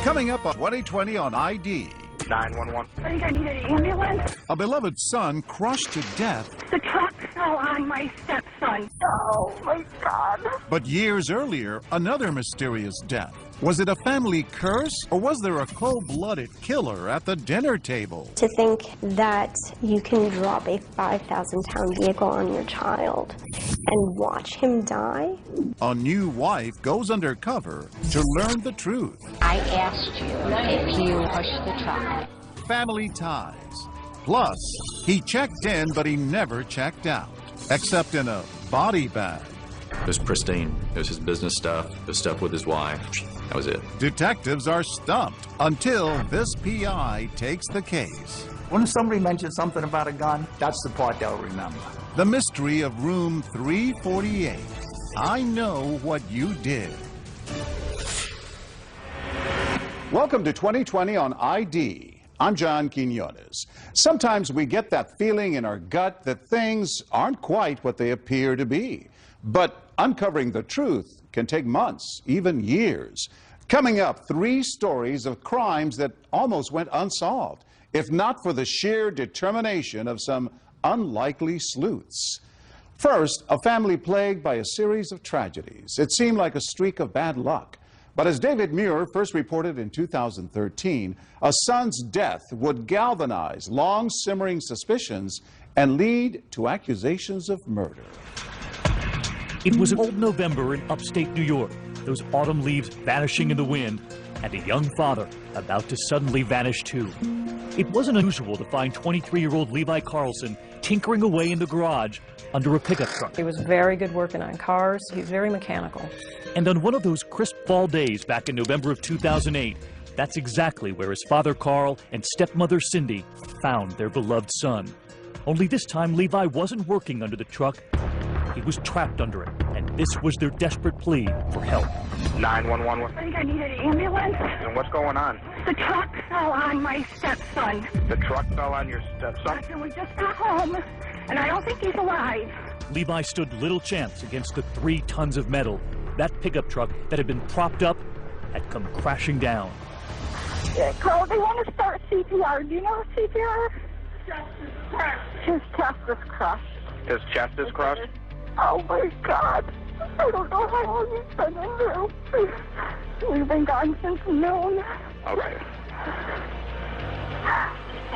Coming up on 2020 on ID. 911. I think I need an ambulance. A beloved son crushed to death. The truck fell on my stepson. Oh, my God. But years earlier, another mysterious death. Was it a family curse, or was there a cold-blooded killer at the dinner table? To think that you can drop a 5,000-pound vehicle on your child and watch him die? A new wife goes undercover to learn the truth. I asked you if you pushed the truck. Family ties. Plus, he checked in, but he never checked out, except in a body bag. It was pristine. It was his business stuff, the stuff with his wife. That was it. Detectives are stumped until this PI takes the case. When somebody mentions something about a gun, that's the part they'll remember. The mystery of room 348. I know what you did. Welcome to 2020 on ID. I'm John Quinones. Sometimes we get that feeling in our gut that things aren't quite what they appear to be. But uncovering the truth can take months, even years. Coming up, 3 stories of crimes that almost went unsolved, if not for the sheer determination of some unlikely sleuths. First, a family plagued by a series of tragedies. It seemed like a streak of bad luck. But as David Muir first reported in 2013, a son's death would galvanize long-simmering suspicions and lead to accusations of murder. It was old November in upstate New York, those autumn leaves vanishing in the wind, and a young father about to suddenly vanish too. It wasn't unusual to find 23-year-old Levi Carlson tinkering away in the garage under a pickup truck. He was very good working on cars. He was very mechanical. And on one of those crisp fall days back in November of 2008, that's exactly where his father Carl and stepmother Cindy found their beloved son. Only this time Levi wasn't working under the truck. He was trapped under it, and this was their desperate plea for help. 911. I think I need an ambulance. And what's going on? The truck fell on my stepson. The truck fell on your stepson? And we just got home, and I don't think he's alive. Levi stood little chance against the 3 tons of metal. That pickup truck that had been propped up had come crashing down. Yeah, Carl, they want to start CPR. Do you know CPR? His chest is crushed. His chest is crushed? Oh my God. I don't know how long he's been in there. We've been gone since noon. Okay.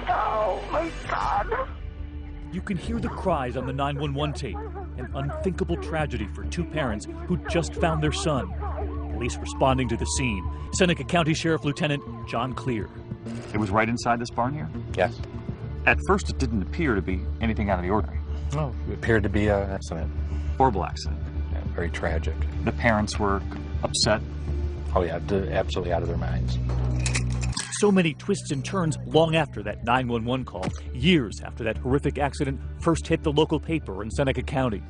Oh my God. You can hear the cries on the 911 tape. An unthinkable tragedy for 2 parents who just found their son. Police responding to the scene. Seneca County Sheriff Lieutenant John Clear. It was right inside this barn here? Yes. At first, it didn't appear to be anything out of the ordinary. No, it appeared to be an accident. Horrible accident. Yeah, very tragic. The parents were upset. Oh yeah, absolutely out of their minds. So many twists and turns long after that 911 call, years after that horrific accident first hit the local paper in Seneca County.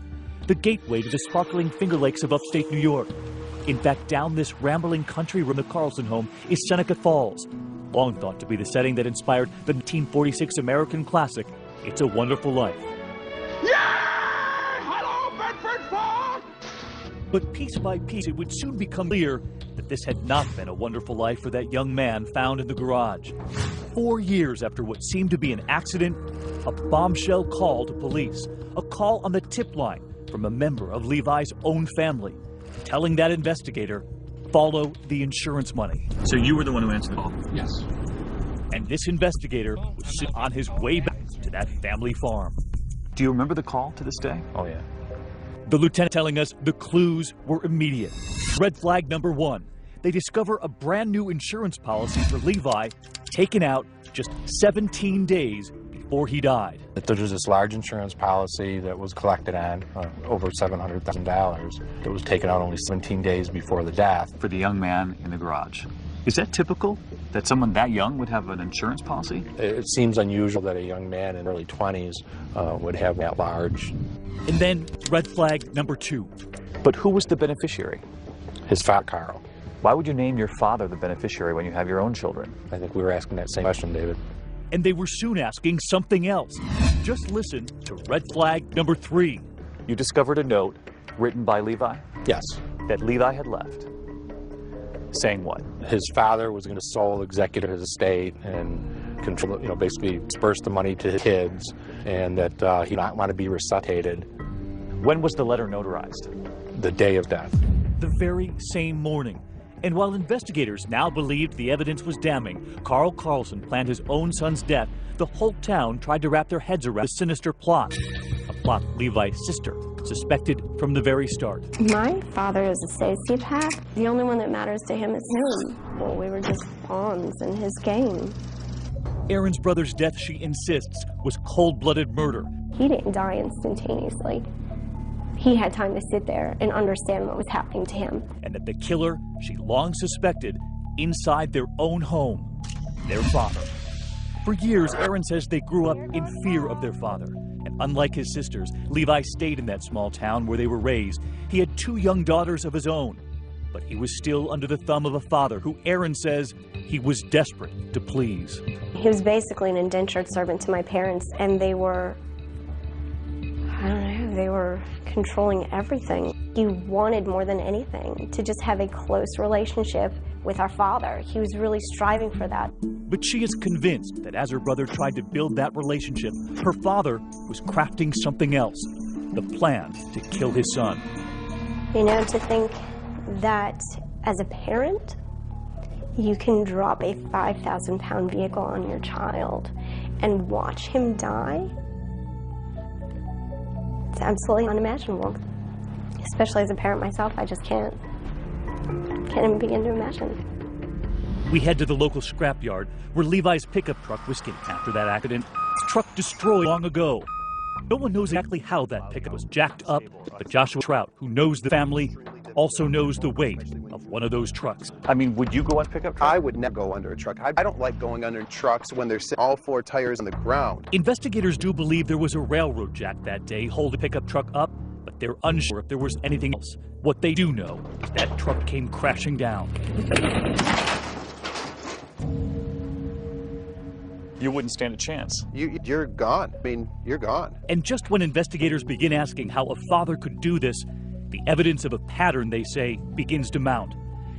The gateway to the sparkling Finger Lakes of upstate New York. In fact, down this rambling country road in the Carlson home is Seneca Falls, long thought to be the setting that inspired the 1946 American classic, It's a Wonderful Life. Yeah! Hello, Bedford Falls! But piece by piece, it would soon become clear that this had not been a wonderful life for that young man found in the garage. 4 years after what seemed to be an accident, a bombshell call to police, a call on the tip line from a member of Levi's own family, telling that investigator, follow the insurance money. So you were the one who answered the call? Yes. And this investigator was on his way back to that family farm. Do you remember the call to this day? Oh yeah. The lieutenant telling us the clues were immediate. Red flag number 1. They discover a brand new insurance policy for Levi taken out just 17 days before he died. There's this large insurance policy that was collected on over $700,000 that was taken out only 17 days before the death. For the young man in the garage. Is that typical that someone that young would have an insurance policy? It seems unusual that a young man in early 20s would have that large. And then red flag number 2. But who was the beneficiary? His father, Carl. Why would you name your father the beneficiary when you have your own children? I think we were asking that same question, David. And they were soon asking something else. Just listen to red flag number 3. You discovered a note written by Levi? Yes. That Levi had left. Saying what? His father was going to sole executive his estate and control, basically disperse the money to his kids, and that he did not want to be resuscitated. When was the letter notarized? The day of death. The very same morning. And while investigators now believed the evidence was damning, Carl Carlson planned his own son's death, the whole town tried to wrap their heads around a sinister plot. A plot Levi's sister suspected from the very start. My father is a sociopath. The only one that matters to him is him. Well, we were just pawns in his game. Aaron's brother's death, she insists, was cold-blooded murder. He didn't die instantaneously. He had time to sit there and understand what was happening to him. And that the killer, she long suspected, inside their own home, their father. For years, Aaron says they grew up in fear of their father. And unlike his sisters, Levi stayed in that small town where they were raised. He had 2 young daughters of his own. But he was still under the thumb of a father who Aaron says he was desperate to please. He was basically an indentured servant to my parents, and they were, I don't know, they were controlling everything. He wanted more than anything to just have a close relationship with our father. He was really striving for that. But she is convinced that as her brother tried to build that relationship, her father was crafting something else, the plan to kill his son. You know, to think that as a parent, you can drop a 5,000-pound vehicle on your child and watch him die, it's absolutely unimaginable. Especially as a parent myself, I just can't even begin to imagine. We head to the local scrapyard where Levi's pickup truck was getting after that accident. The truck destroyed long ago. No one knows exactly how that pickup was jacked up, but Joshua Trout, who knows the family, also knows the weight of one of those trucks. I mean, would you go on pickup truck? I would never go under a truck. I don't like going under trucks when there's all 4 tires on the ground. Investigators do believe there was a railroad jack that day holding the pickup truck up, but they're unsure if there was anything else. What they do know is that truck came crashing down. You wouldn't stand a chance. You're gone. I mean, you're gone. And just when investigators begin asking how a father could do this, the evidence of a pattern, they say, begins to mount.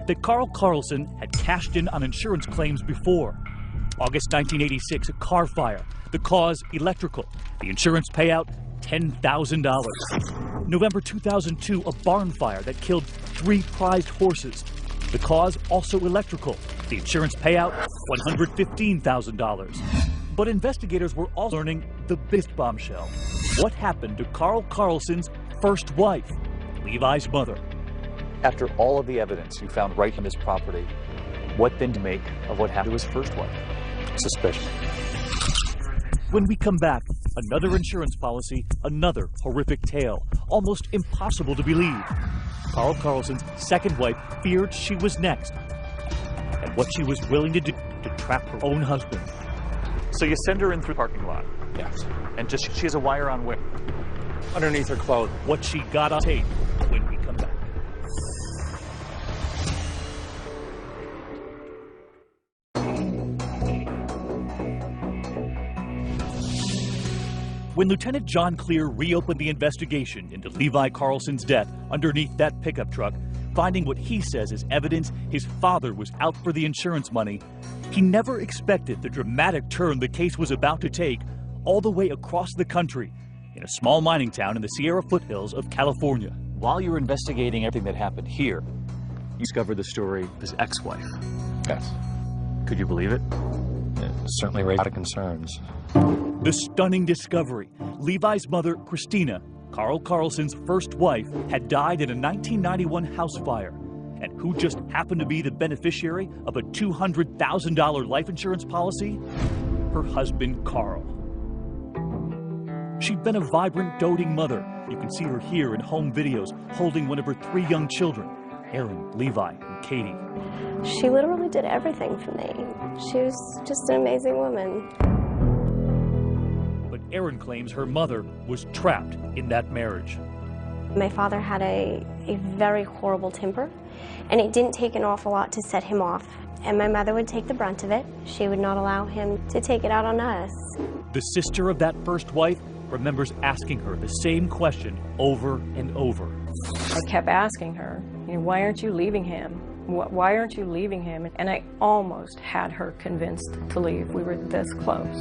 That Carl Carlson had cashed in on insurance claims before. August 1986, a car fire. The cause, electrical. The insurance payout, $10,000. November 2002, a barn fire that killed 3 prized horses. The cause, also electrical. The insurance payout, $115,000. But investigators were also learning the biggest bombshell. What happened to Carl Carlson's first wife, Levi's mother? After all of the evidence you found right on his property, what then to make of what happened to his first wife? Suspicion. When we come back, another insurance policy, another horrific tale, almost impossible to believe. Carl Carlson's second wife feared she was next, and what she was willing to do to trap her own husband. So you send her in through the parking lot? Yes. And just she has a wire on where? Underneath her clothes. What she got on tape when we come back. When Lieutenant John Clear reopened the investigation into Levi Carlson's death underneath that pickup truck, finding what he says is evidence his father was out for the insurance money, he never expected the dramatic turn the case was about to take all the way across the country in a small mining town in the Sierra foothills of California. While you were investigating everything that happened here, you discovered the story of his ex-wife. Yes. Could you believe it? It certainly raised a lot of concerns. The stunning discovery: Levi's mother, Christina, Carl Carlson's first wife, had died in a 1991 house fire. And who just happened to be the beneficiary of a $200,000 life insurance policy? Her husband, Carl. She'd been a vibrant, doting mother. You can see her here in home videos, holding one of her 3 young children, Aaron, Levi, and Katie. She literally did everything for me. She was just an amazing woman. But Aaron claims her mother was trapped in that marriage. My father had a very horrible temper, and it didn't take an awful lot to set him off. And my mother would take the brunt of it. She would not allow him to take it out on us. The sister of that first wife remembers asking her the same question over and over. I kept asking her, why aren't you leaving him? Why aren't you leaving him? And I almost had her convinced to leave. We were this close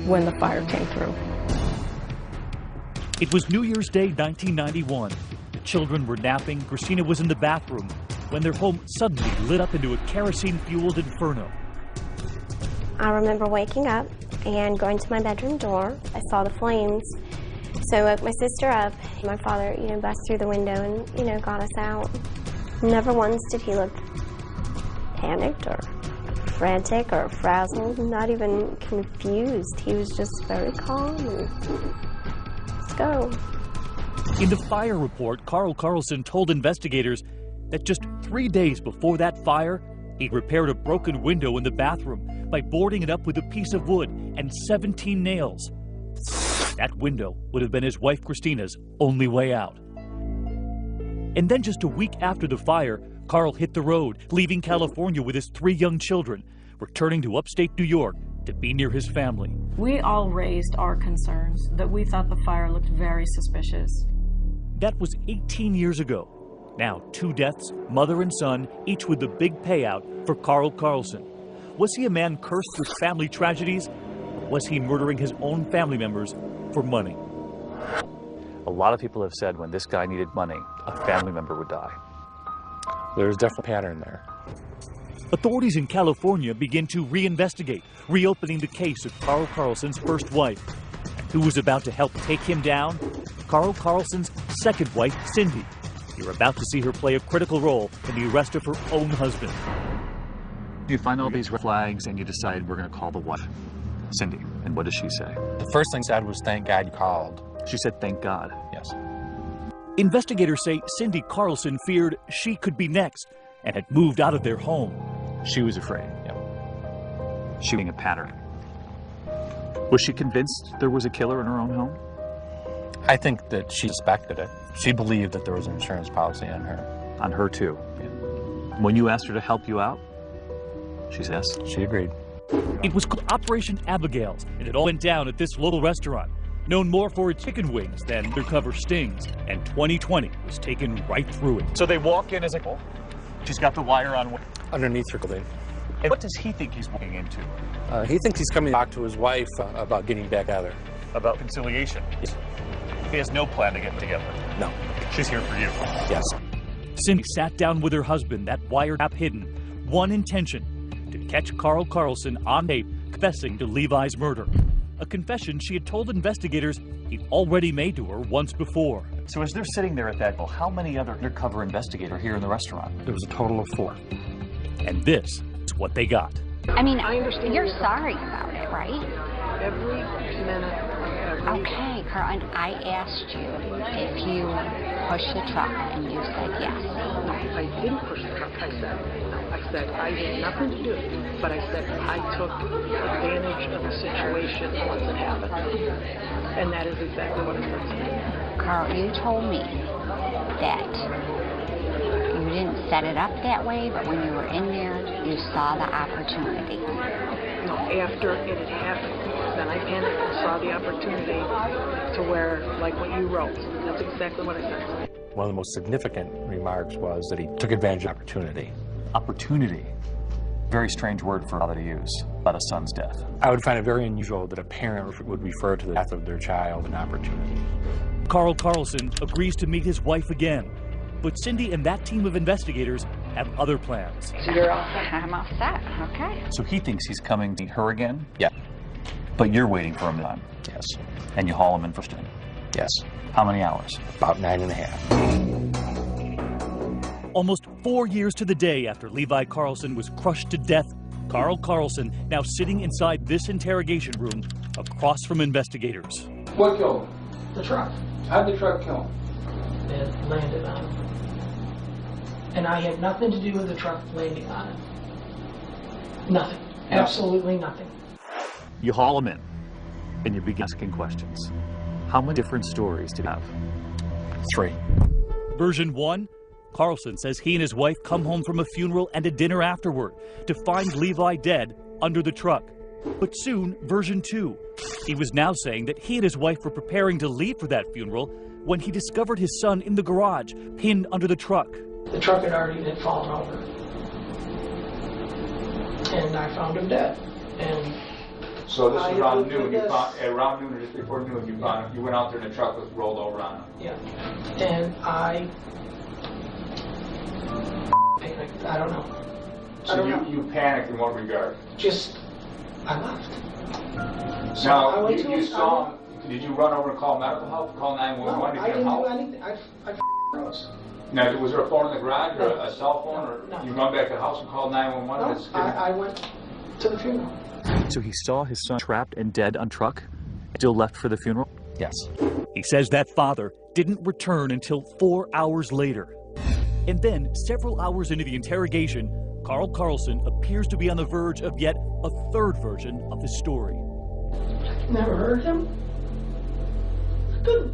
when the fire came through. It was New Year's Day, 1991. The children were napping. Christina was in the bathroom when their home suddenly lit up into a kerosene-fueled inferno. I remember waking up and going to my bedroom door. I saw the flames. So I woke my sister up. My father, bust through the window and, got us out. Never once did he look panicked or frantic or frazzled, not even confused. He was just very calm and let's go. In the fire report, Carl Carlson told investigators that just 3 days before that fire, he'd repaired a broken window in the bathroom by boarding it up with a piece of wood and 17 nails. That window would have been his wife Christina's only way out. And then just a week after the fire, Carl hit the road, leaving California with his 3 young children, returning to upstate New York to be near his family. We all raised our concerns that we thought the fire looked very suspicious. That was 18 years ago. Now 2 deaths, mother and son, each with the big payout for Carl Carlson. Was he a man cursed with family tragedies? Or was he murdering his own family members for money? A lot of people have said when this guy needed money, a family member would die. There's definitely a pattern there. Authorities in California begin to reinvestigate, reopening the case of Carl Carlson's first wife. And who was about to help take him down? Carl Carlson's second wife, Cindy. You're about to see her play a critical role in the arrest of her own husband. You find all these red flags and you decide we're going to call the wife, Cindy. And what does she say? The first thing said was, "Thank God you called." She said, "Thank God." Yes. Investigators say Cindy Carlson feared she could be next and had moved out of their home. She was afraid. Yep. She being a pattern. Was she convinced there was a killer in her own home? I think that she suspected it. She believed that there was an insurance policy on her. On her too. Yeah. When you asked her to help you out, she says she agreed. It was called Operation Abigail's, and it all went down at this local restaurant, known more for its chicken wings than undercover stings, and 2020 was taken right through it. So they walk in as a couple. She's got the wire on underneath her clothing. And what does he think he's walking into? He thinks he's coming to talk to his wife about getting back together. About conciliation? Yes. He has no plan to get together? No. She's here for you? Yes. Cindy sat down with her husband, that wiretap hidden, one intention, to catch Carl Carlson on tape confessing to Levi's murder. A confession she had told investigators he'd already made to her once before. So as they're sitting there at that, well, how many other undercover investigators are here in the restaurant? There was a total of 4. And this is what they got. I mean, I understand you're sorry about it, right? Every minute. Okay, Carl, and I asked you if you pushed the truck, and you said yes. No, I didn't push the truck. I said I had nothing to do, but I said I took advantage of the situation once it happened. And that is exactly what I said. Carl, you told me that you didn't set it up that way, but when you were in there, you saw the opportunity. No, after it had happened, then I panicked and saw the opportunity to where, like what you wrote. That's exactly what I said. One of the most significant remarks was that he took advantage of opportunity. Opportunity. Very strange word for a father to use about a son's death. I would find it very unusual that a parent would refer to the death of their child an opportunity. Carl Carlson agrees to meet his wife again, but Cindy and that team of investigators have other plans. So you're all set? I'm all set, okay. So he thinks he's coming to meet her again? Yeah. But you're waiting for him to time? Yes. And you haul him in first thing? Yes. How many hours? About 9.5. Almost 4 years to the day after Levi Carlson was crushed to death, Carl Carlson now sitting inside this interrogation room across from investigators. What killed him? The truck. How'd the truck kill him? It landed on him. And I had nothing to do with the truck landing on him. Nothing. Absolutely nothing. You haul him in, and you begin asking questions. How many different stories do you have? 3. Version 1, Carlson says he and his wife come home from a funeral and a dinner afterward to find Levi dead under the truck. But soon, version 2, he was now saying that he and his wife were preparing to leave for that funeral when he discovered his son in the garage, pinned under the truck. The truck had fallen over. And I found him dead. And so this I was around looked noon. at You this. found around noon or just before noon. You found him. You went out there and the truck was rolled over on him. Yeah. And I panicked. I don't know. So you panicked in what regard? Just, I left. So Now, I went to you his saw him. Did you run over and call medical help? Call 911 No, to I get didn't help? do anything. I froze. Now, was there a phone in the garage or No. a cell phone, or No. you run back to the house and call 911? No, I went to the funeral. So he saw his son trapped and dead on truck, still left for the funeral? Yes. He says that father didn't return until 4 hours later. And then, several hours into the interrogation, Carl Carlson appears to be on the verge of yet a third version of the story. Never heard him? Good.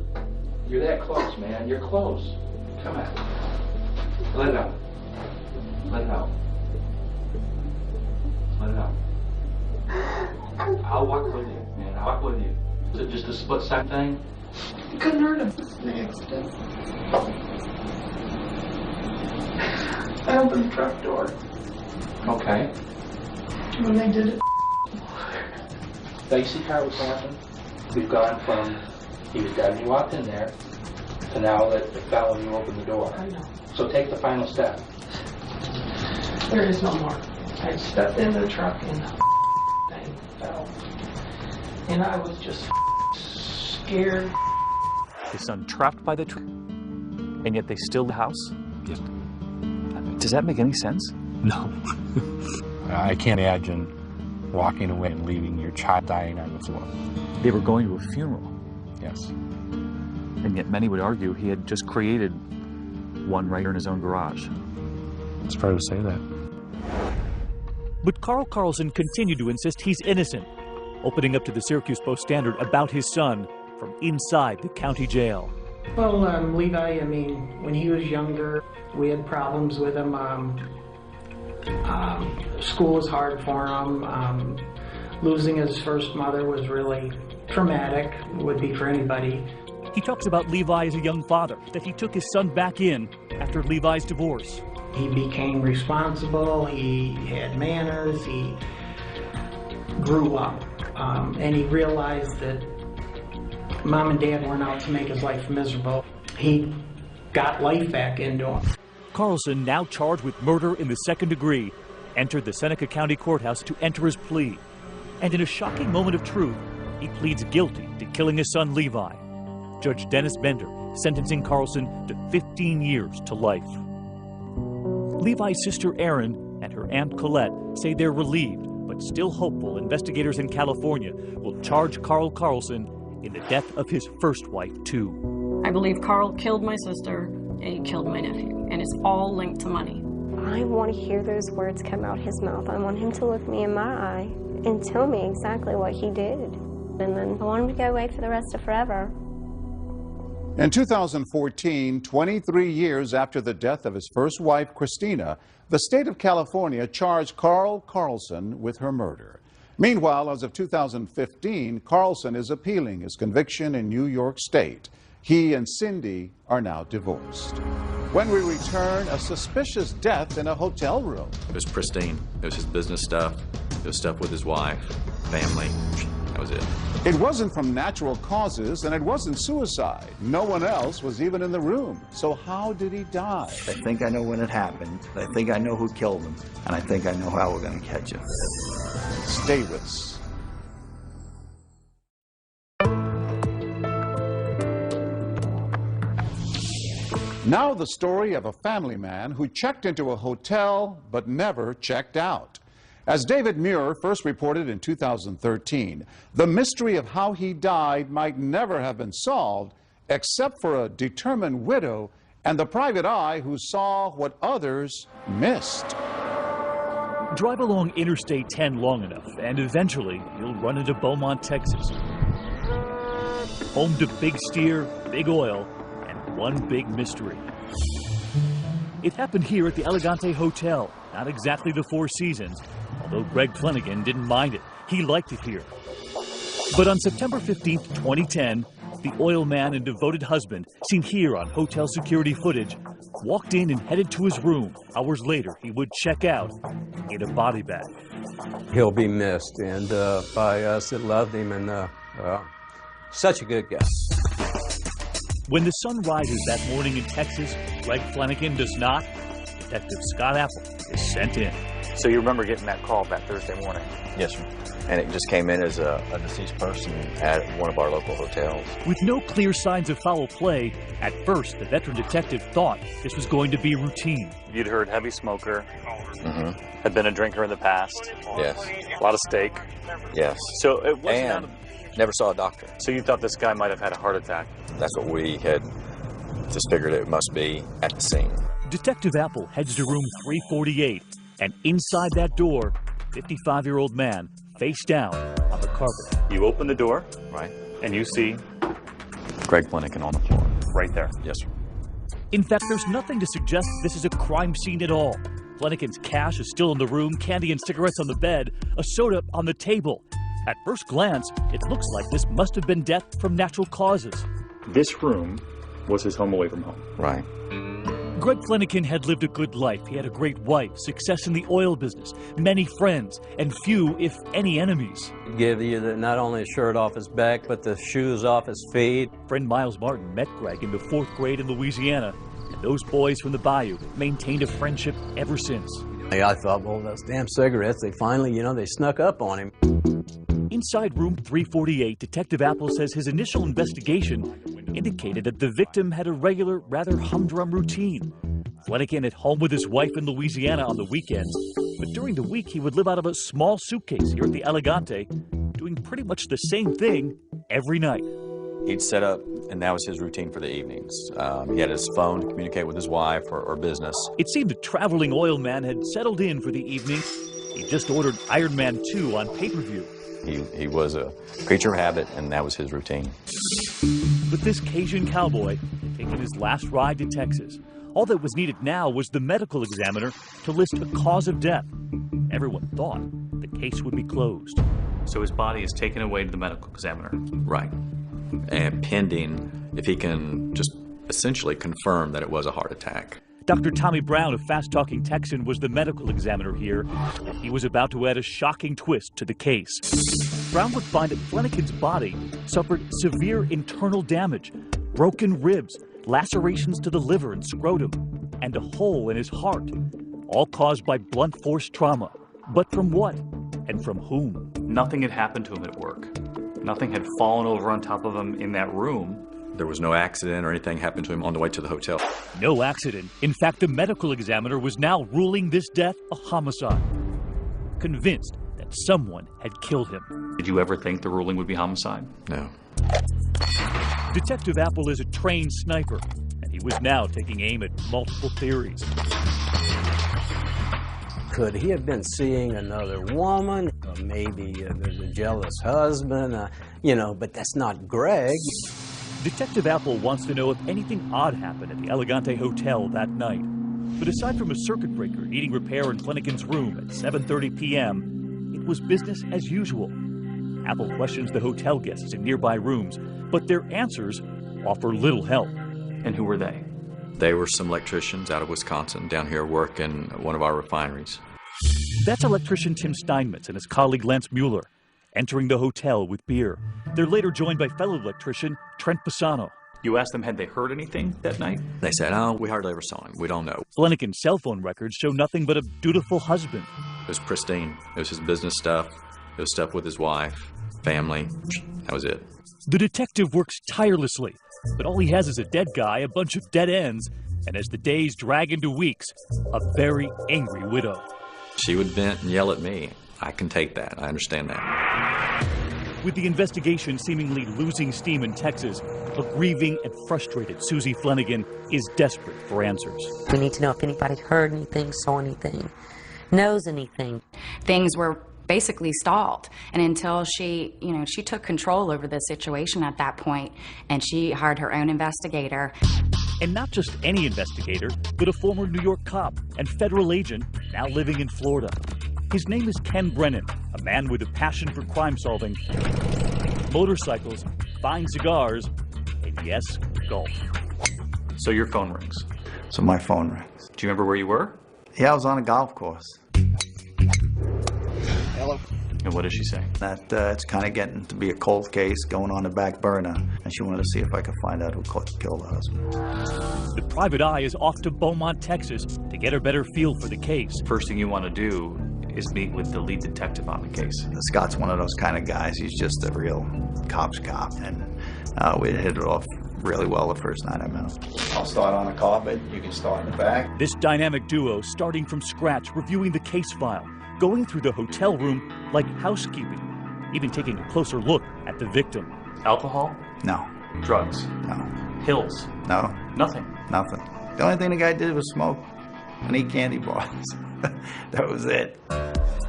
You're that close, man. You're close. Come on. Let it out. Let it out. Let it out. I'll walk with you, man. I'll walk with you. Is it just a split-second thing? You couldn't hurt him. The accident. I opened the truck door. Okay. When they did it. Now you see how it's happened? We've gone from he was dead and you walked in there to now that it fell and you opened the door. I know. So take the final step. There is no more. I stepped into the truck and the thing fell. And I was just scared. His son trapped by the truck, and yet they still the house? Yep. Does that make any sense? No. I can't imagine walking away and leaving your child dying on the floor. They were going to a funeral. Yes. And yet many would argue he had just created one right here in his own garage. It's fair to say that. But Carl Carlson continued to insist he's innocent, opening up to the Syracuse Post-Standard about his son from inside the county jail. Well, Levi, I mean, when he was younger, we had problems with him. School was hard for him. Losing his first mother was really traumatic, would be for anybody. He talks about Levi as a young father, that he took his son back in after Levi's divorce. He became responsible, he had manners, he grew up, and he realized that Mom and Dad weren't out to make his life miserable. He got life back into him. Carlson, now charged with murder in the second degree, entered the Seneca County Courthouse to enter his plea. And in a shocking moment of truth, he pleads guilty to killing his son Levi. Judge Dennis Bender sentencing Carlson to 15 years to life. Levi's sister Erin and her aunt Colette say they're relieved, but still hopeful investigators in California will charge Carl Carlson in the death of his first wife, too. I believe Carl killed my sister and he killed my nephew, and it's all linked to money. I want to hear those words come out his mouth. I want him to look me in my eye and tell me exactly what he did. And then I want him to go away for the rest of forever. In 2014, 23 years after the death of his first wife, Christina, the state of California charged Carl Carlson with her murder. Meanwhile, as of 2015, Carlson is appealing his conviction in New York State. He and Cindy are now divorced. When we return, a suspicious death in a hotel room. It was pristine. It was his business stuff. It was stuff with his wife, family. That was it. It wasn't from natural causes, and it wasn't suicide. No one else was even in the room. So how did he die? I think I know when it happened. I think I know who killed him. And I think I know how we're going to catch him. Stay with us. Now the story of a family man who checked into a hotel but never checked out. As David Muir first reported in 2013, the mystery of how he died might never have been solved except for a determined widow and the private eye who saw what others missed. Drive along Interstate 10 long enough, and eventually you'll run into Beaumont, Texas. Home to Big Steer, Big Oil, and one big mystery. It happened here at the Elegante Hotel, not exactly the Four Seasons, although Greg Flanagan didn't mind it. He liked it here. But on September 15th, 2010, the oil man and devoted husband, seen here on hotel security footage, walked in and headed to his room. Hours later, he would check out in a body bag. He'll be missed, and by us that loved him, and such a good guy. When the sun rises that morning in Texas, Greg Flanagan does not. Detective Scott Apple is sent in. So you remember getting that call that Thursday morning? Yes, sir. And it just came in as a deceased person at one of our local hotels. With no clear signs of foul play, at first the veteran detective thought this was going to be routine. You'd heard heavy smoker, had been a drinker in the past. Yes. A lot of steak. Yes. So it wasn't never saw a doctor. So you thought this guy might have had a heart attack? That's what we had just figured it must be at the scene. Detective Apple heads to room 348, and inside that door, 55-year-old man face down on the carpet. You open the door, right, and you see Greg Flanagan on the floor. Right there. Yes, sir. In fact, there's nothing to suggest this is a crime scene at all. Flanagan's cash is still in the room, candy and cigarettes on the bed, a soda on the table. At first glance, it looks like this must have been death from natural causes. This room was his home away from home. Right. Greg Flanagan had lived a good life. He had a great wife, success in the oil business, many friends, and few, if any, enemies. Give you not only a shirt off his back, but the shoes off his feet. Friend Miles Martin met Greg in the 4th grade in Louisiana, and those boys from the bayou maintained a friendship ever since. I thought, well, those damn cigarettes, they finally, they snuck up on him. Inside room 348, Detective Apple says his initial investigation indicated that the victim had a regular, rather humdrum routine. Flanagan at home with his wife in Louisiana on the weekends, but during the week he would live out of a small suitcase here at the Elegante, doing pretty much the same thing every night. He'd set up, and that was his routine for the evenings. He had his phone to communicate with his wife or business. It seemed the traveling oil man had settled in for the evening. He just ordered Iron Man 2 on pay-per-view. He was a creature of habit, and that was his routine. But this Cajun cowboy had taken his last ride to Texas. All that was needed now was the medical examiner to list a cause of death. Everyone thought the case would be closed. So his body is taken away to the medical examiner. Right. And pending if he can just essentially confirm that it was a heart attack. Dr. Tommy Brown, a fast-talking Texan, was the medical examiner here. He was about to add a shocking twist to the case. Brown would find that Flanagan's body suffered severe internal damage, broken ribs, lacerations to the liver and scrotum, and a hole in his heart, all caused by blunt force trauma. But from what? And from whom? Nothing had happened to him at work. Nothing had fallen over on top of him in that room. There was no accident or anything happened to him on the way to the hotel. No accident. In fact, the medical examiner was now ruling this death a homicide, convinced that someone had killed him. Did you ever think the ruling would be homicide? No. Detective Apple is a trained sniper, and he was now taking aim at multiple theories. Could he have been seeing another woman? Or maybe there's a jealous husband, but that's not Greg. Detective Apple wants to know if anything odd happened at the Elegante Hotel that night. But aside from a circuit breaker needing repair in Flanagan's room at 7:30 p.m., it was business as usual. Apple questions the hotel guests in nearby rooms, but their answers offer little help. And who were they? They were some electricians out of Wisconsin down here working at one of our refineries. That's electrician Tim Steinmetz and his colleague Lance Mueller, entering the hotel with beer. They're later joined by fellow electrician Trent Pisano. You asked them, had they heard anything that night? They said, oh, we hardly ever saw him. We don't know. Flanagan's cell phone records show nothing but a dutiful husband. It was pristine. It was his business stuff. It was stuff with his wife, family. That was it. The detective works tirelessly, but all he has is a dead guy, a bunch of dead ends, and as the days drag into weeks, a very angry widow. She would vent and yell at me. I can take that. I understand that. With the investigation seemingly losing steam in Texas, a grieving and frustrated Susie Flanagan is desperate for answers. We need to know if anybody heard anything, saw anything, knows anything. Things were basically stalled, and until she took control over the situation at that point, and she hired her own investigator. And not just any investigator, but a former New York cop and federal agent now living in Florida. His name is Ken Brennan, a man with a passion for crime solving, motorcycles, fine cigars, Yes, golf. So your phone rings. So my phone rings. Do you remember where you were? Yeah, I was on a golf course. Hello. And what did she say? That it's kind of getting to be a cold case, going on the back burner, and she wanted to see if I could find out who killed her husband. The private eye is off to Beaumont, Texas to get a better feel for the case. First thing you want to do is meet with the lead detective on the case. Scott's one of those kind of guys. He's just a real cop's cop, and we hit it off really well the first night I met him. I'll start on the carpet. You can start in the back. This dynamic duo, starting from scratch, reviewing the case file, going through the hotel room like housekeeping, even taking a closer look at the victim. Alcohol? No. Drugs? No. Pills? No. Nothing? Nothing. The only thing the guy did was smoke and eat candy bars. That was it.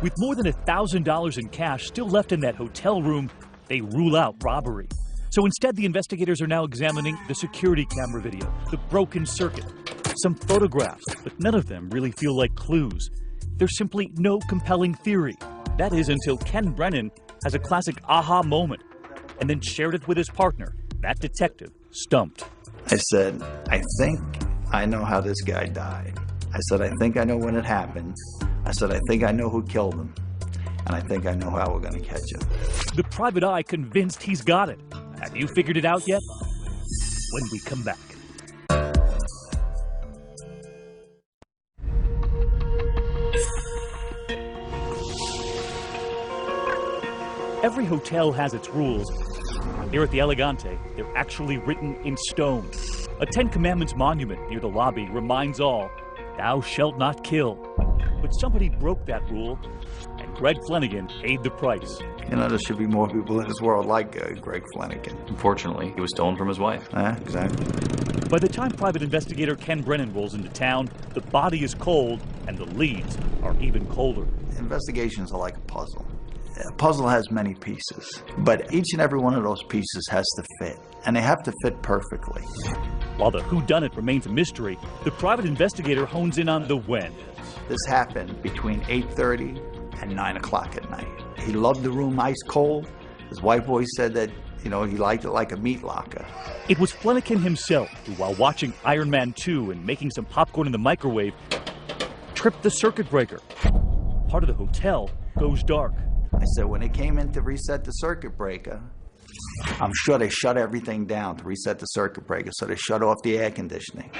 With more than $1,000 in cash still left in that hotel room, they rule out robbery. So instead, the investigators are now examining the security camera video, the broken circuit, some photographs, but none of them really feel like clues. There's simply no compelling theory. That is until Ken Brennan has a classic aha moment and then shared it with his partner, that detective, Stumped. I said, I think I know how this guy died. I said, I think I know when it happened. I said, I think I know who killed him. And I think I know how we're going to catch him. The private eye convinced he's got it. Have you figured it out yet? When we come back. Every hotel has its rules. Here at the Elegante, they're actually written in stone. A Ten Commandments monument near the lobby reminds all, thou shalt not kill. But somebody broke that rule, and Greg Flanagan paid the price. You know, there should be more people in this world like Greg Flanagan. Unfortunately, he was stolen from his wife. Exactly. By the time private investigator Ken Brennan rolls into town, the body is cold, and the leads are even colder. Investigations are like a puzzle. A puzzle has many pieces, but each and every one of those pieces has to fit, and they have to fit perfectly. While the whodunit remains a mystery, the private investigator hones in on the when. This happened between 8:30 and 9 o'clock at night. He loved the room ice cold. His wife always said that, you know, he liked it like a meat locker. It was Flanagan himself who, while watching Iron Man 2 and making some popcorn in the microwave, tripped the circuit breaker. Part of the hotel goes dark. I said, when they came in to reset the circuit breaker, I'm sure they shut everything down to reset the circuit breaker, so they shut off the air conditioning.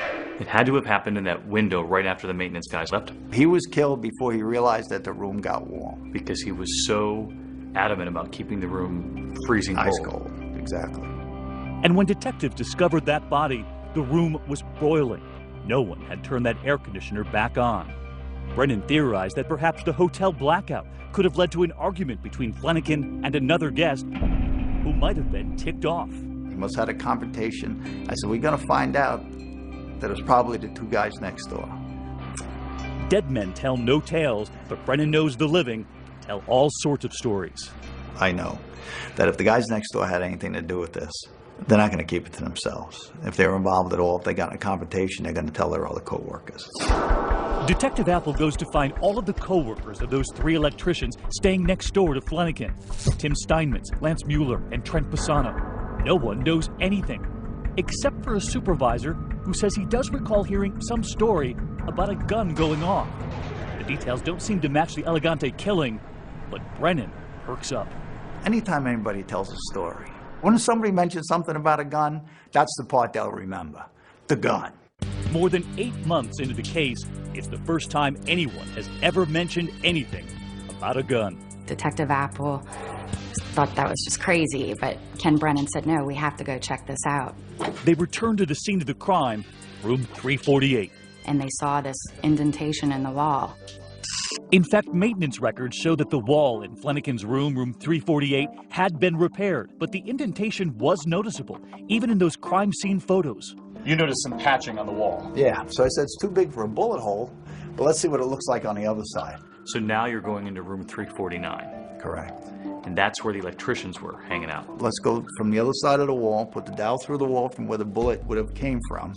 It had to have happened in that window right after the maintenance guys left him. He was killed before he realized that the room got warm. Because he was so adamant about keeping the room freezing cold. Ice cold, exactly. And when detectives discovered that body, the room was boiling. No one had turned that air conditioner back on. Brennan theorized that perhaps the hotel blackout could have led to an argument between Flanagan and another guest who might have been ticked off. He must have had a confrontation. I said, we're going to find out that it was probably the two guys next door. Dead men tell no tales, but Brennan knows the living tell all sorts of stories. I know that if the guys next door had anything to do with this, they're not going to keep it to themselves. If they're involved at all, if they got in a confrontation, they're going to tell their other co-workers. Detective Apple goes to find all of the co-workers of those three electricians staying next door to Flanagan. Tim Steinmetz, Lance Mueller, and Trent Pisano. No one knows anything, except for a supervisor who says he does recall hearing some story about a gun going off. The details don't seem to match the Elegante killing, but Brennan perks up. Anytime anybody tells a story, when somebody mentions something about a gun, that's the part they'll remember. The gun. More than 8 months into the case, it's the first time anyone has ever mentioned anything about a gun. Detective Apple thought that was just crazy, but Ken Brennan said, no, we have to go check this out. They returned to the scene of the crime, room 348. And they saw this indentation in the wall. In fact, maintenance records show that the wall in Flanagan's room, room 348, had been repaired, but the indentation was noticeable, even in those crime scene photos. You noticed some patching on the wall. Yeah, so I said it's too big for a bullet hole, but let's see what it looks like on the other side. So now you're going into room 349. Correct. And that's where the electricians were hanging out. Let's go from the other side of the wall, put the dowel through the wall from where the bullet would have came from,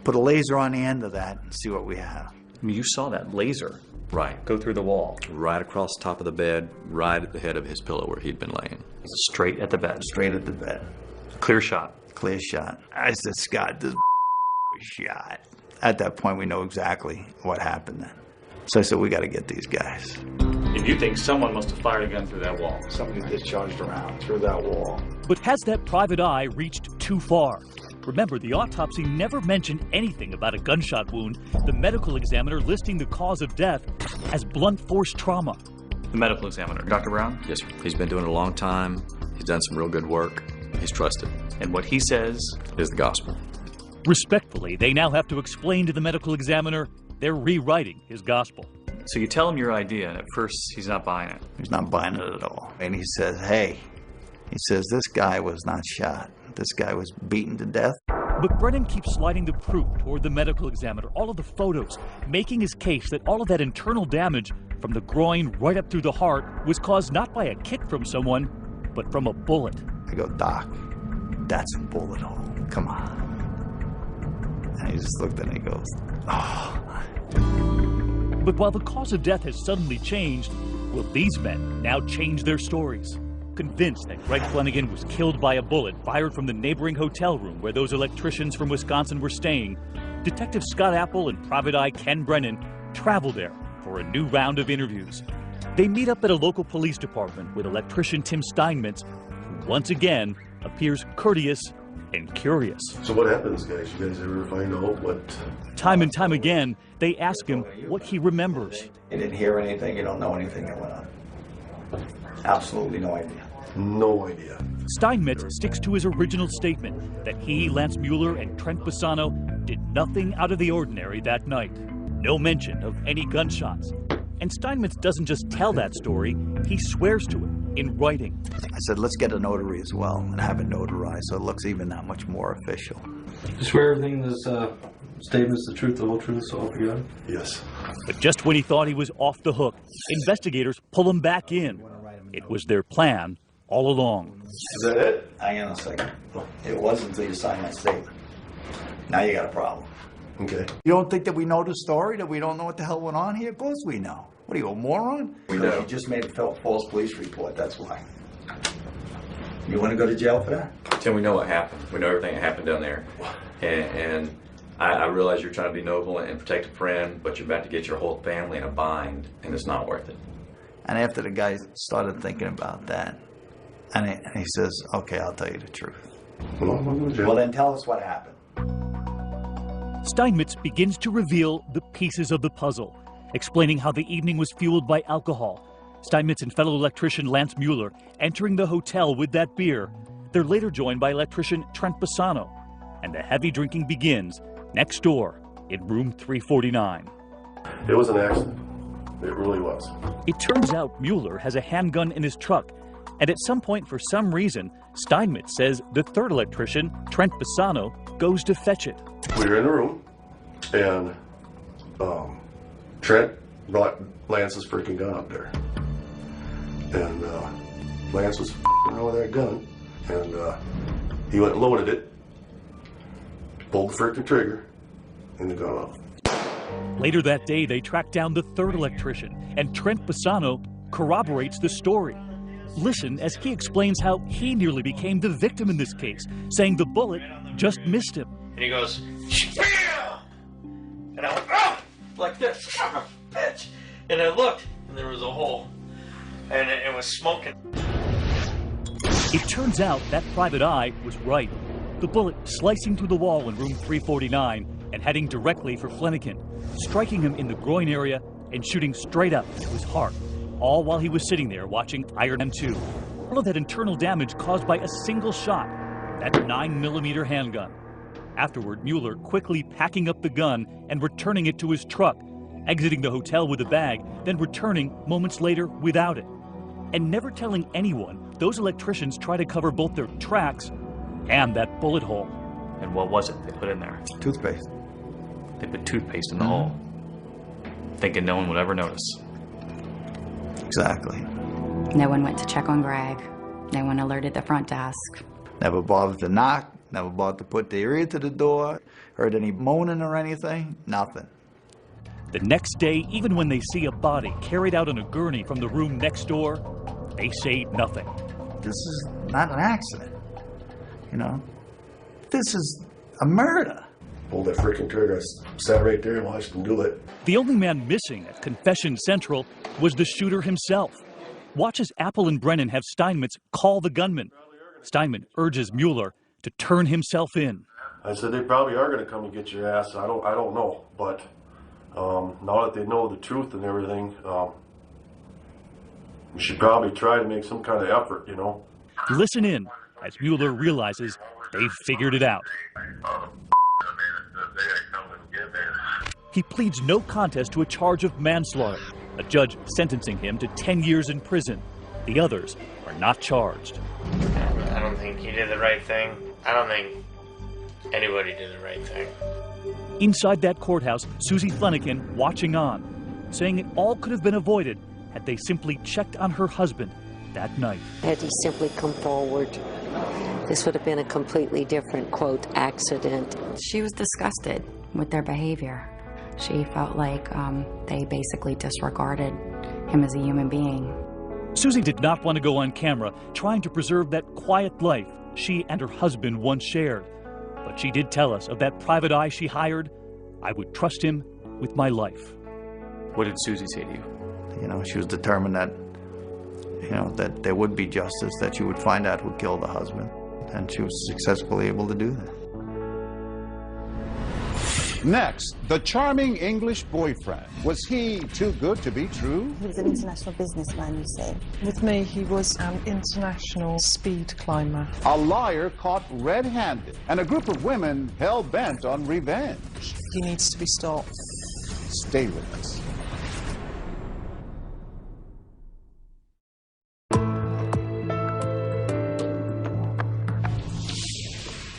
put a laser on the end of that, and see what we have. I mean, you saw that laser. Right. Go through the wall. Right across the top of the bed, right at the head of his pillow where he'd been laying. Straight at the bed. Straight at the bed. Clear shot. Clear shot. I said, Scott, this was shot. At that point, we know exactly what happened then. So I said, we got to get these guys. And you think someone must have fired a gun through that wall? Somebody discharged around through that wall. But has that private eye reached too far? Remember, the autopsy never mentioned anything about a gunshot wound, the medical examiner listing the cause of death as blunt force trauma. The medical examiner, Dr. Brown? Yes, sir. He's been doing it a long time. He's done some real good work. He's trusted. And what he says is the gospel. Respectfully, they now have to explain to the medical examiner they're rewriting his gospel. So you tell him your idea, and at first he's not buying it. He's not buying it at all. And he says, hey, he says, this guy was not shot. This guy was beaten to death. But Brennan keeps sliding the proof toward the medical examiner, all of the photos, making his case that all of that internal damage from the groin right up through the heart was caused not by a kick from someone, but from a bullet. I go, Doc, that's a bullet hole. Come on. And he just looked at me and goes, oh. But while the cause of death has suddenly changed, will these men now change their stories? Convinced that Greg Flanagan was killed by a bullet fired from the neighboring hotel room where those electricians from Wisconsin were staying, Detective Scott Apple and Private Eye Ken Brennan travel there for a new round of interviews. They meet up at a local police department with electrician Tim Steinmetz, who once again appears courteous and curious. So what happens, guys? You guys ever find out what... Time and time again, they ask him what he remembers. You didn't hear anything, you don't know anything that went on. Absolutely no idea. No idea. Steinmetz sticks to his original statement that he, Lance Mueller, and Trent Bassano did nothing out of the ordinary that night. No mention of any gunshots. And Steinmetz doesn't just tell that story, he swears to it in writing. I said, let's get a notary as well and have it notarized so it looks even that much more official. You swear everything in this statement is the truth, the whole truth, so help you God? Yes. But just when he thought he was off the hook, investigators pull him back in. It was their plan all along. Is that it? Hang on a second. It wasn't until you signed that statement. Now you got a problem. Okay. You don't think that we know the story, that we don't know what the hell went on here? Of course we know. What are you, a moron? We know. You just made a false police report, that's why. You want to go to jail for that? Tim, we know what happened. We know everything that happened down there. And I realize you're trying to be noble and protect a friend, but you're about to get your whole family in a bind, and it's not worth it. And after the guy started thinking about that, and he says, okay, I'll tell you the truth. Well, then tell us what happened. Steinmetz begins to reveal the pieces of the puzzle, explaining how the evening was fueled by alcohol. Steinmetz and fellow electrician Lance Mueller entering the hotel with that beer. They're later joined by electrician Trent Bassano. And the heavy drinking begins next door in room 349. It was an accident. It really was. It turns out Mueller has a handgun in his truck. And at some point, for some reason, Steinmetz says the third electrician, Trent Bassano, goes to fetch it. We were in the room, and Trent brought Lance's freaking gun up there. And Lance was around with that gun, and he went and loaded it, pulled the freaking trigger, and the gun off. Later that day, they track down the third electrician, and Trent Bassano corroborates the story. Listen as he explains how he nearly became the victim in this case, saying the bullet just missed him. And he goes, "Bam!" And I went, "Oh!" like this, son of a bitch. And I looked, and there was a hole, and it was smoking. It turns out that private eye was right. The bullet slicing through the wall in room 349 and heading directly for Flanagan, striking him in the groin area and shooting straight up into his heart, all while he was sitting there watching Iron Man 2. All of that internal damage caused by a single shot, that 9mm handgun. Afterward, Mueller quickly packing up the gun and returning it to his truck, exiting the hotel with a bag, then returning moments later without it. And never telling anyone, those electricians try to cover both their tracks and that bullet hole. And what was it they put in there? Toothpaste. They put toothpaste in the hole, thinking no one would ever notice. Exactly. No one went to check on Greg. No one alerted the front desk. Never bothered to knock, never bothered to put their ear to the door, heard any moaning or anything, nothing. The next day, even when they see a body carried out on a gurney from the room next door, they say nothing. This is not an accident. You know, this is a murder. Pulled that freaking trigger. I sat right there and watched him do it. The only man missing at Confession Central was the shooter himself. Watch as Apple and Brennan have Steinmetz call the gunman. Steinmetz urges Mueller to turn himself in. I said, they probably are going to come and get your ass. I don't know. But now that they know the truth and everything, we should probably try to make some kind of effort, you know. Listen in as Mueller realizes they've figured it out. He pleads no contest to a charge of manslaughter, a judge sentencing him to 10 years in prison. The others are not charged. I don't think he did the right thing. I don't think anybody did the right thing. Inside that courthouse, Susie Flanagan watching on, saying it all could have been avoided had they simply checked on her husband that night. Had he simply come forward, this would have been a completely different, quote, accident. She was disgusted with their behavior. She felt like they basically disregarded him as a human being. Susie did not want to go on camera trying to preserve that quiet life she and her husband once shared. But she did tell us of that private eye she hired. I would trust him with my life. What did Susie say to you? You know, she was determined that, you know, that there would be justice, that she would find out who killed the husband. And she was successfully able to do that. Next, the charming English boyfriend. Was he too good to be true? He was an international businessman, you say. With me, he was an international speed climber. A liar caught red-handed, and a group of women hell-bent on revenge. He needs to be stopped. Stay with us.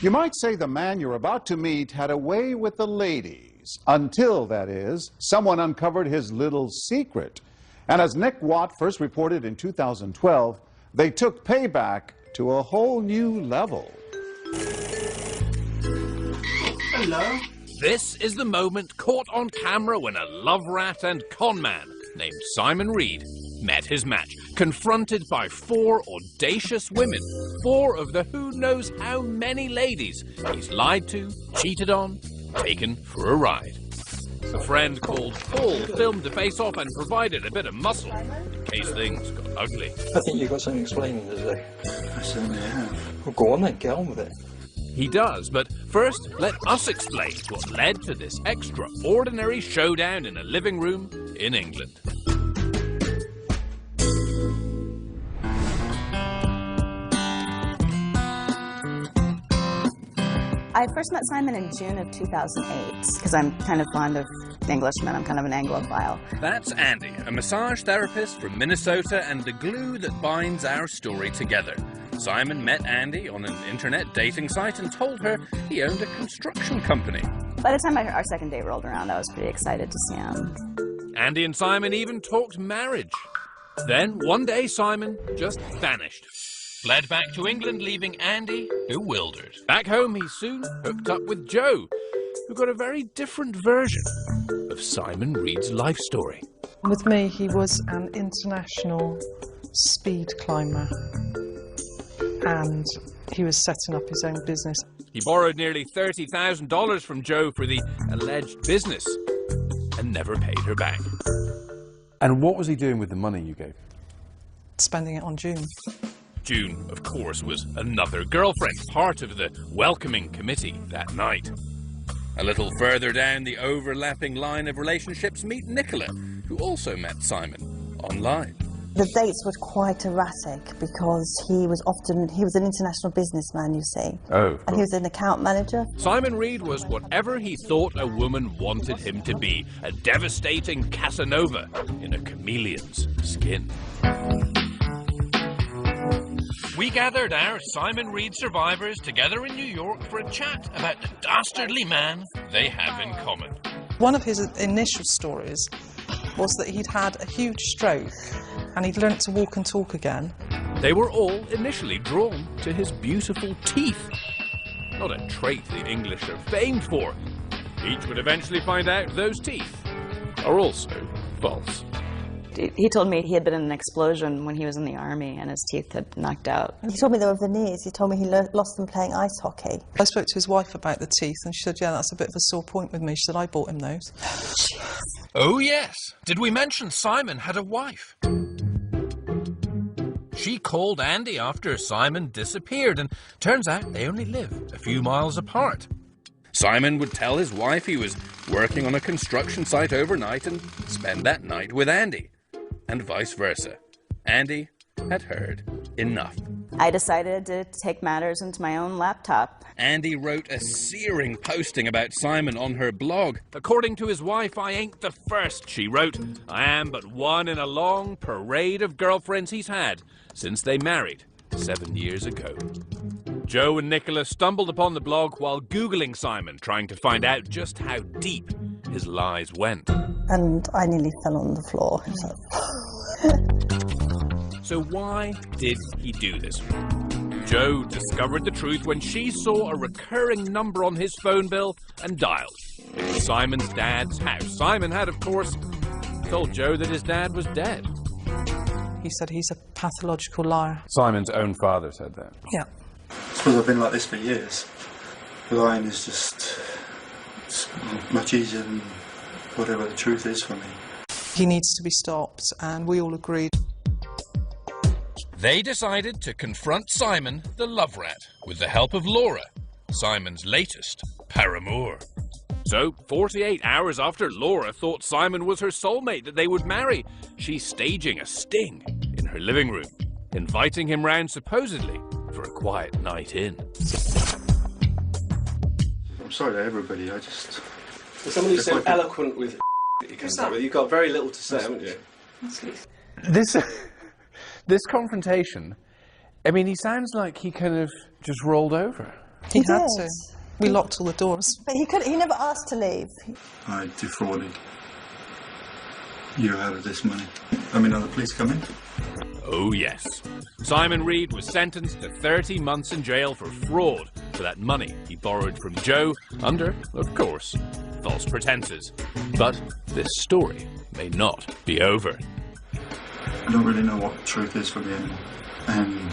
You might say the man you're about to meet had a way with the ladies, until, that is, someone uncovered his little secret. And as Nick Watt first reported in 2012, they took payback to a whole new level. Hello. This is the moment caught on camera when a love rat and con man named Simon Reed met his match, confronted by 4 audacious women, 4 of the who knows how many ladies he's lied to, cheated on, taken for a ride. A friend called Paul filmed the face-off and provided a bit of muscle in case things got ugly. I think you've got something explaining to do. I certainly have. Well, go on then, get on with it. He does, but first, let us explain what led to this extraordinary showdown in a living room in England. I first met Simon in June of 2008, because I'm kind of fond of Englishmen. I'm kind of an Anglophile. That's Andy, a massage therapist from Minnesota and the glue that binds our story together. Simon met Andy on an internet dating site and told her he owned a construction company. By the time our second date rolled around, I was pretty excited to see him. Andy and Simon even talked marriage. Then, one day, Simon just vanished. Fled back to England, leaving Andy bewildered. Back home, he soon hooked up with Joe, who got a very different version of Simon Reed's life story. With me, he was an international speed climber, and he was setting up his own business. He borrowed nearly $30,000 from Joe for the alleged business and never paid her back. And what was he doing with the money you gave? Spending it on June. June, of course, was another girlfriend, part of the welcoming committee that night. A little further down the overlapping line of relationships, meet Nicola, who also met Simon online. The dates were quite erratic because he was an international businessman, you see. Oh, and he was an account manager. Simon Reed was whatever he thought a woman wanted him to be, a devastating Casanova in a chameleon's skin. We gathered our Simon Reed survivors together in New York for a chat about the dastardly man they have in common. One of his initial stories was that he'd had a huge stroke and he'd learnt to walk and talk again. They were all initially drawn to his beautiful teeth, not a trait the English are famed for. Each would eventually find out those teeth are also false. He told me he had been in an explosion when he was in the army and his teeth had knocked out. He told me they were veneers. He told me he lost them playing ice hockey. I spoke to his wife about the teeth and she said, yeah, that's a bit of a sore point with me. She said, I bought him those. Oh yes, did we mention Simon had a wife? She called Andy after Simon disappeared, and turns out they only live a few miles apart. Simon would tell his wife he was working on a construction site overnight and spend that night with Andy, and vice versa. Andy had heard enough. I decided to take matters into my own laptop. Andy wrote a searing posting about Simon on her blog. According to his wife, I ain't the first, she wrote. I am but one in a long parade of girlfriends he's had since they married 7 years ago. Joe and Nicola stumbled upon the blog while Googling Simon, trying to find out just how deep his lies went. And I nearly fell on the floor. So why did he do this? Joe discovered the truth when she saw a recurring number on his phone bill and dialed. It was Simon's dad's house. Simon had, of course, told Joe that his dad was dead. He said he's a pathological liar. Simon's own father said that? Yeah. I suppose I've been like this for years. Lying is just much easier than whatever the truth is for me. He needs to be stopped, and we all agreed. They decided to confront Simon, the love rat, with the help of Laura, Simon's latest paramour. So, 48 hours after Laura thought Simon was her soulmate that they would marry, she's staging a sting in her living room, inviting him round supposedly for a quiet night in. I'm sorry to everybody, I just... Somebody so eloquent with that you comes up with. You've got very little to say, haven't you? This confrontation, I mean, he sounds like he kind of just rolled over. He had to. We locked all the doors. But he never asked to leave. I defrauded you out of this money. I mean, are the police coming? Oh yes. Simon Reed was sentenced to 30 months in jail for fraud for that money he borrowed from Joe under, of course, false pretenses. But this story may not be over. I don't really know what the truth is for me anymore. And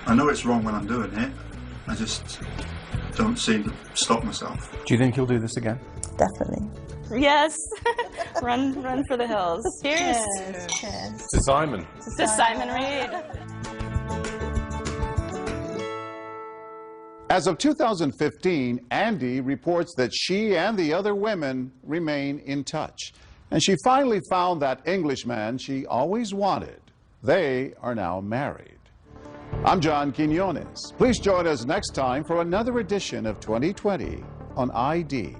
I know it's wrong when I'm doing it. I just don't seem to stop myself. Do you think he'll do this again? Definitely. Yes. run for the hills. Cheers. Cheers. To Simon. To Simon Reed. As of 2015, Andy reports that she and the other women remain in touch. And she finally found that Englishman she always wanted. They are now married. I'm John Quinones. Please join us next time for another edition of 2020 on ID.